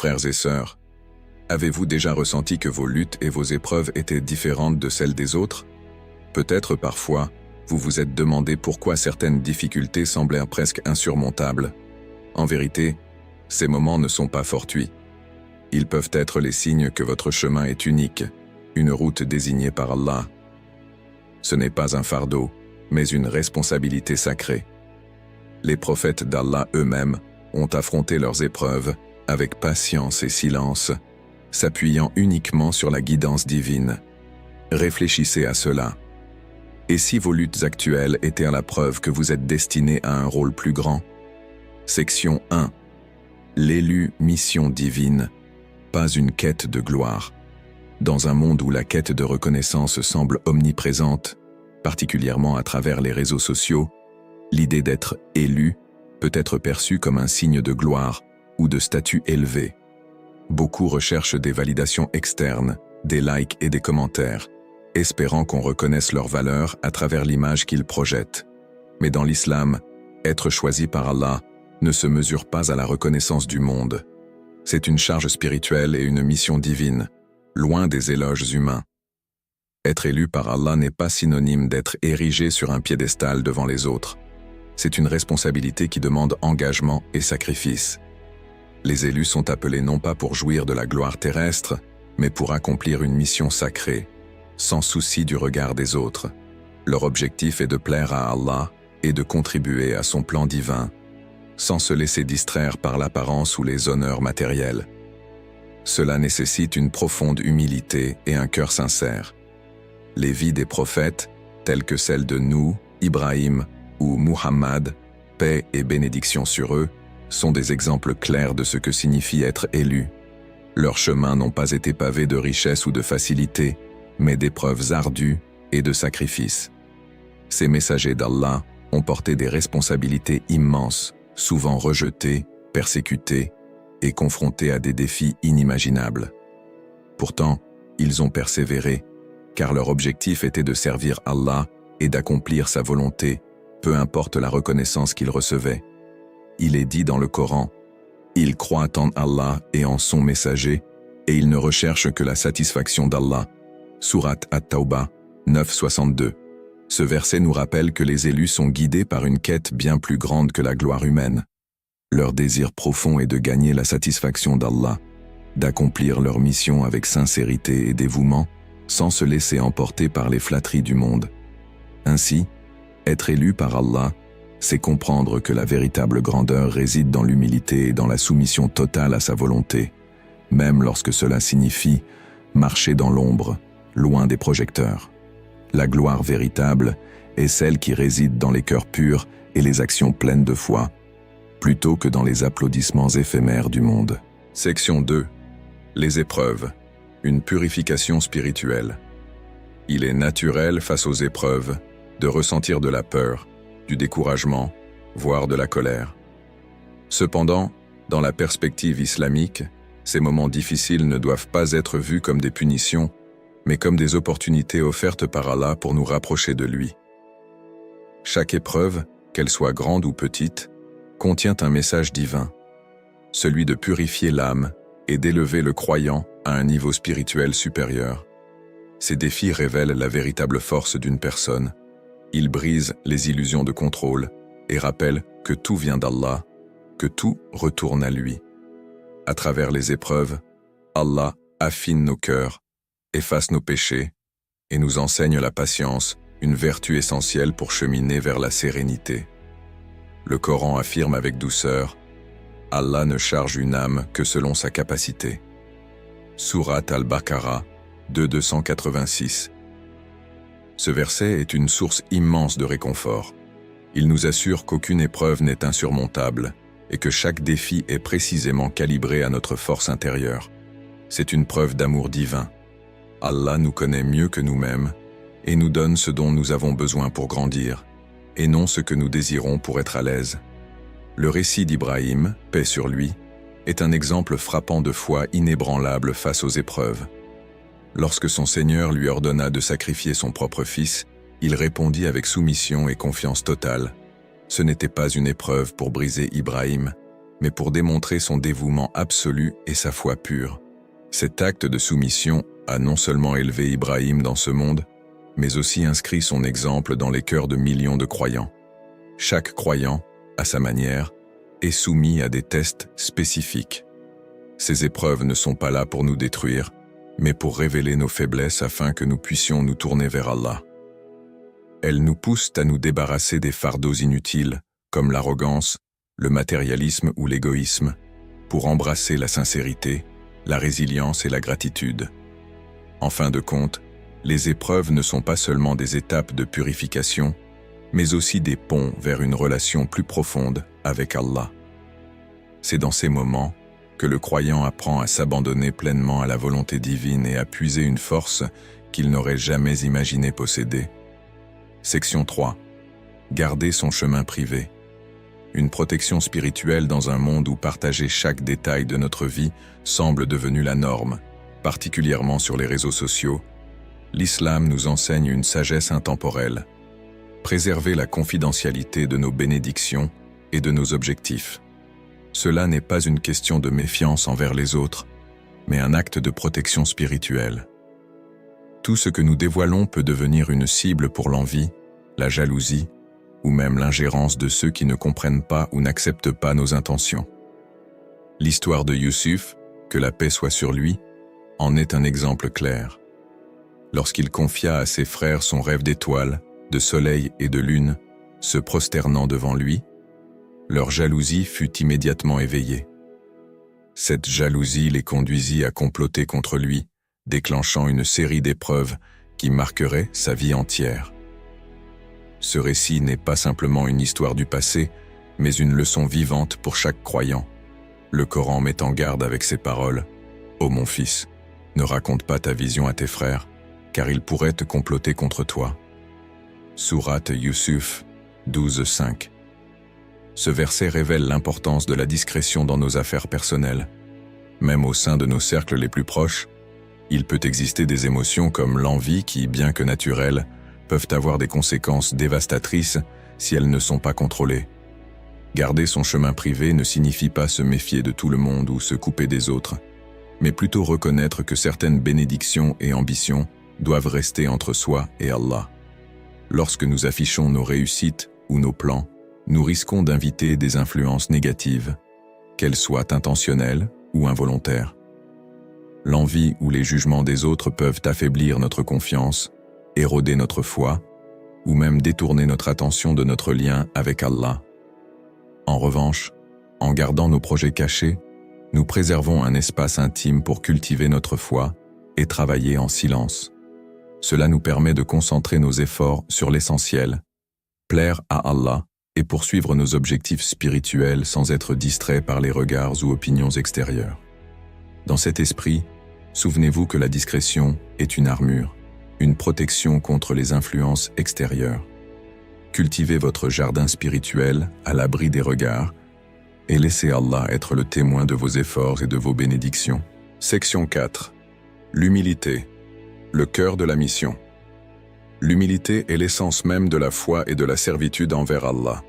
Frères et sœurs, avez-vous déjà ressenti que vos luttes et vos épreuves étaient différentes de celles des autres? Peut-être parfois, vous vous êtes demandé pourquoi certaines difficultés semblaient presque insurmontables. En vérité, ces moments ne sont pas fortuits. Ils peuvent être les signes que votre chemin est unique, une route désignée par Allah. Ce n'est pas un fardeau, mais une responsabilité sacrée. Les prophètes d'Allah eux-mêmes ont affronté leurs épreuves avec patience et silence, s'appuyant uniquement sur la guidance divine. Réfléchissez à cela. Et si vos luttes actuelles étaient à la preuve que vous êtes destiné à un rôle plus grand? Section 1. L'élu mission divine, pas une quête de gloire. Dans un monde où la quête de reconnaissance semble omniprésente, particulièrement à travers les réseaux sociaux, l'idée d'être élu peut être perçue comme un signe de gloire ou de statut élevé. Beaucoup recherchent des validations externes, des likes et des commentaires, espérant qu'on reconnaisse leur valeur à travers l'image qu'ils projettent. Mais dans l'islam, être choisi par Allah ne se mesure pas à la reconnaissance du monde. C'est une charge spirituelle et une mission divine, loin des éloges humains. Être élu par Allah n'est pas synonyme d'être érigé sur un piédestal devant les autres. C'est une responsabilité qui demande engagement et sacrifice. Les élus sont appelés non pas pour jouir de la gloire terrestre, mais pour accomplir une mission sacrée, sans souci du regard des autres. Leur objectif est de plaire à Allah et de contribuer à son plan divin, sans se laisser distraire par l'apparence ou les honneurs matériels. Cela nécessite une profonde humilité et un cœur sincère. Les vies des prophètes, telles que celles de Nuh, Ibrahim ou Muhammad, paix et bénédiction sur eux, sont des exemples clairs de ce que signifie être élu. Leurs chemins n'ont pas été pavés de richesse ou de facilité, mais d'épreuves ardues et de sacrifices. Ces messagers d'Allah ont porté des responsabilités immenses, souvent rejetés, persécutés et confrontés à des défis inimaginables. Pourtant, ils ont persévéré, car leur objectif était de servir Allah et d'accomplir sa volonté, peu importe la reconnaissance qu'ils recevaient. Il est dit dans le Coran, « Ils croient en Allah et en son messager, et ils ne recherchent que la satisfaction d'Allah. » Sourate At-Tawbah 9:62. Ce verset nous rappelle que les élus sont guidés par une quête bien plus grande que la gloire humaine. Leur désir profond est de gagner la satisfaction d'Allah, d'accomplir leur mission avec sincérité et dévouement, sans se laisser emporter par les flatteries du monde. Ainsi, être élu par Allah, c'est comprendre que la véritable grandeur réside dans l'humilité et dans la soumission totale à sa volonté, même lorsque cela signifie marcher dans l'ombre, loin des projecteurs. La gloire véritable est celle qui réside dans les cœurs purs et les actions pleines de foi, plutôt que dans les applaudissements éphémères du monde. Section 2. Les épreuves. Une purification spirituelle. Il est naturel face aux épreuves de ressentir de la peur, du découragement, voire de la colère. Cependant, dans la perspective islamique, ces moments difficiles ne doivent pas être vus comme des punitions, mais comme des opportunités offertes par Allah pour nous rapprocher de lui. Chaque épreuve, qu'elle soit grande ou petite, contient un message divin, celui de purifier l'âme et d'élever le croyant à un niveau spirituel supérieur. Ces défis révèlent la véritable force d'une personne. Ils brisent les illusions de contrôle et rappellent que tout vient d'Allah, que tout retourne à lui. À travers les épreuves, Allah affine nos cœurs, efface nos péchés et nous enseigne la patience, une vertu essentielle pour cheminer vers la sérénité. Le Coran affirme avec douceur « Allah ne charge une âme que selon sa capacité ». Sourate Al-Baqarah 286. Ce verset est une source immense de réconfort. Il nous assure qu'aucune épreuve n'est insurmontable et que chaque défi est précisément calibré à notre force intérieure. C'est une preuve d'amour divin. Allah nous connaît mieux que nous-mêmes et nous donne ce dont nous avons besoin pour grandir, et non ce que nous désirons pour être à l'aise. Le récit d'Ibrahim, paix sur lui, est un exemple frappant de foi inébranlable face aux épreuves. Lorsque son Seigneur lui ordonna de sacrifier son propre fils, il répondit avec soumission et confiance totale. Ce n'était pas une épreuve pour briser Ibrahim, mais pour démontrer son dévouement absolu et sa foi pure. Cet acte de soumission a non seulement élevé Ibrahim dans ce monde, mais aussi inscrit son exemple dans les cœurs de millions de croyants. Chaque croyant, à sa manière, est soumis à des tests spécifiques. Ces épreuves ne sont pas là pour nous détruire, mais pour révéler nos faiblesses afin que nous puissions nous tourner vers Allah. Elles nous poussent à nous débarrasser des fardeaux inutiles, comme l'arrogance, le matérialisme ou l'égoïsme, pour embrasser la sincérité, la résilience et la gratitude. En fin de compte, les épreuves ne sont pas seulement des étapes de purification, mais aussi des ponts vers une relation plus profonde avec Allah. C'est dans ces moments que le croyant apprend à s'abandonner pleinement à la volonté divine et à puiser une force qu'il n'aurait jamais imaginé posséder. Section 3. Garder son chemin privé. Une protection spirituelle dans un monde où partager chaque détail de notre vie semble devenu la norme, particulièrement sur les réseaux sociaux. L'islam nous enseigne une sagesse intemporelle. Préserver la confidentialité de nos bénédictions et de nos objectifs. Cela n'est pas une question de méfiance envers les autres, mais un acte de protection spirituelle. Tout ce que nous dévoilons peut devenir une cible pour l'envie, la jalousie, ou même l'ingérence de ceux qui ne comprennent pas ou n'acceptent pas nos intentions. L'histoire de Youssouf, que la paix soit sur lui, en est un exemple clair. Lorsqu'il confia à ses frères son rêve d'étoiles, de soleil et de lune, se prosternant devant lui, leur jalousie fut immédiatement éveillée. Cette jalousie les conduisit à comploter contre lui, déclenchant une série d'épreuves qui marqueraient sa vie entière. Ce récit n'est pas simplement une histoire du passé, mais une leçon vivante pour chaque croyant. Le Coran met en garde avec ces paroles : « Ô mon fils, ne raconte pas ta vision à tes frères, car ils pourraient te comploter contre toi. » Sourate Youssouf 12:5. Ce verset révèle l'importance de la discrétion dans nos affaires personnelles. Même au sein de nos cercles les plus proches, il peut exister des émotions comme l'envie qui, bien que naturelles, peuvent avoir des conséquences dévastatrices si elles ne sont pas contrôlées. Garder son chemin privé ne signifie pas se méfier de tout le monde ou se couper des autres, mais plutôt reconnaître que certaines bénédictions et ambitions doivent rester entre soi et Allah. Lorsque nous affichons nos réussites ou nos plans, nous risquons d'inviter des influences négatives, qu'elles soient intentionnelles ou involontaires. L'envie ou les jugements des autres peuvent affaiblir notre confiance, éroder notre foi, ou même détourner notre attention de notre lien avec Allah. En revanche, en gardant nos projets cachés, nous préservons un espace intime pour cultiver notre foi et travailler en silence. Cela nous permet de concentrer nos efforts sur l'essentiel, plaire à Allah et poursuivre nos objectifs spirituels sans être distraits par les regards ou opinions extérieures. Dans cet esprit, souvenez-vous que la discrétion est une armure, une protection contre les influences extérieures. Cultivez votre jardin spirituel à l'abri des regards et laissez Allah être le témoin de vos efforts et de vos bénédictions. Section 4. L'humilité, le cœur de la mission. L'humilité est l'essence même de la foi et de la servitude envers Allah.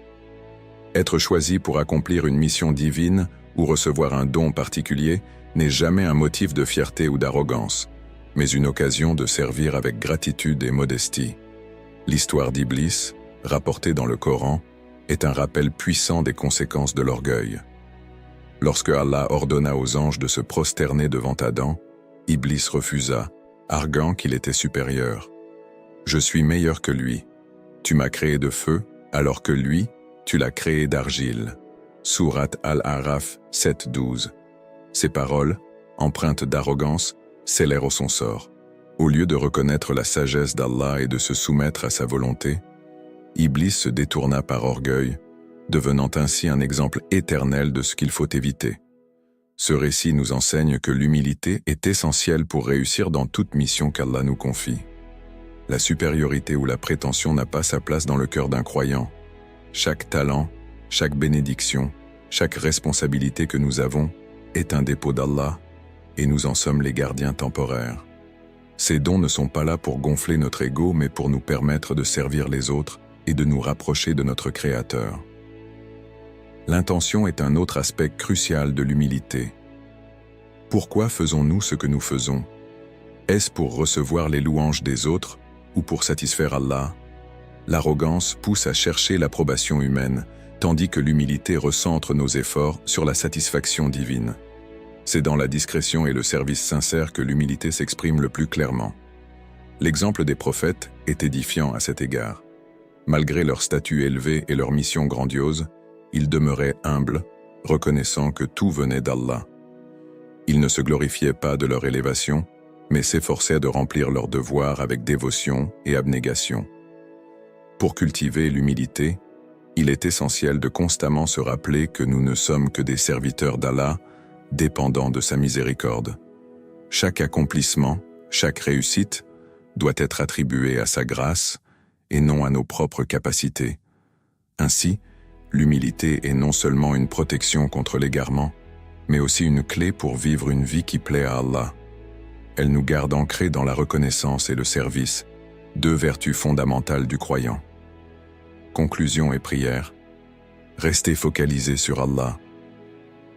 Être choisi pour accomplir une mission divine ou recevoir un don particulier n'est jamais un motif de fierté ou d'arrogance, mais une occasion de servir avec gratitude et modestie. L'histoire d'Iblis, rapportée dans le Coran, est un rappel puissant des conséquences de l'orgueil. Lorsque Allah ordonna aux anges de se prosterner devant Adam, Iblis refusa, arguant qu'il était supérieur. « Je suis meilleur que lui. Tu m'as créé de feu, alors que lui, tu l'as créé d'argile. » Sourate Al-A'raf 7:12. Ces paroles, empreintes d'arrogance, scellèrent son sort. Au lieu de reconnaître la sagesse d'Allah et de se soumettre à sa volonté, Iblis se détourna par orgueil, devenant ainsi un exemple éternel de ce qu'il faut éviter. Ce récit nous enseigne que l'humilité est essentielle pour réussir dans toute mission qu'Allah nous confie. La supériorité ou la prétention n'a pas sa place dans le cœur d'un croyant. Chaque talent, chaque bénédiction, chaque responsabilité que nous avons est un dépôt d'Allah, et nous en sommes les gardiens temporaires. Ces dons ne sont pas là pour gonfler notre ego, mais pour nous permettre de servir les autres et de nous rapprocher de notre Créateur. L'intention est un autre aspect crucial de l'humilité. Pourquoi faisons-nous ce que nous faisons? Est-ce pour recevoir les louanges des autres ou pour satisfaire Allah? L'arrogance pousse à chercher l'approbation humaine, tandis que l'humilité recentre nos efforts sur la satisfaction divine. C'est dans la discrétion et le service sincère que l'humilité s'exprime le plus clairement. L'exemple des prophètes est édifiant à cet égard. Malgré leur statut élevé et leur mission grandiose, ils demeuraient humbles, reconnaissant que tout venait d'Allah. Ils ne se glorifiaient pas de leur élévation, mais s'efforçaient de remplir leurs devoirs avec dévotion et abnégation. Pour cultiver l'humilité, il est essentiel de constamment se rappeler que nous ne sommes que des serviteurs d'Allah, dépendants de sa miséricorde. Chaque accomplissement, chaque réussite, doit être attribué à sa grâce et non à nos propres capacités. Ainsi, l'humilité est non seulement une protection contre l'égarement, mais aussi une clé pour vivre une vie qui plaît à Allah. Elle nous garde ancrés dans la reconnaissance et le service, deux vertus fondamentales du croyant. Conclusion et prière. Restez focalisés sur Allah.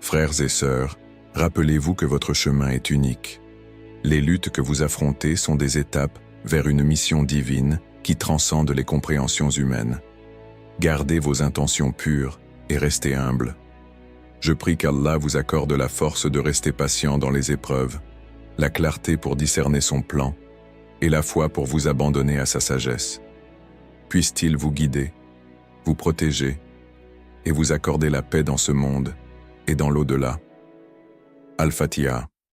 Frères et sœurs, rappelez-vous que votre chemin est unique. Les luttes que vous affrontez sont des étapes vers une mission divine qui transcende les compréhensions humaines. Gardez vos intentions pures et restez humbles. Je prie qu'Allah vous accorde la force de rester patient dans les épreuves, la clarté pour discerner son plan et la foi pour vous abandonner à sa sagesse. Puisse-t-il vous guider, vous protéger et vous accorder la paix dans ce monde et dans l'au-delà. Al-Fatiha.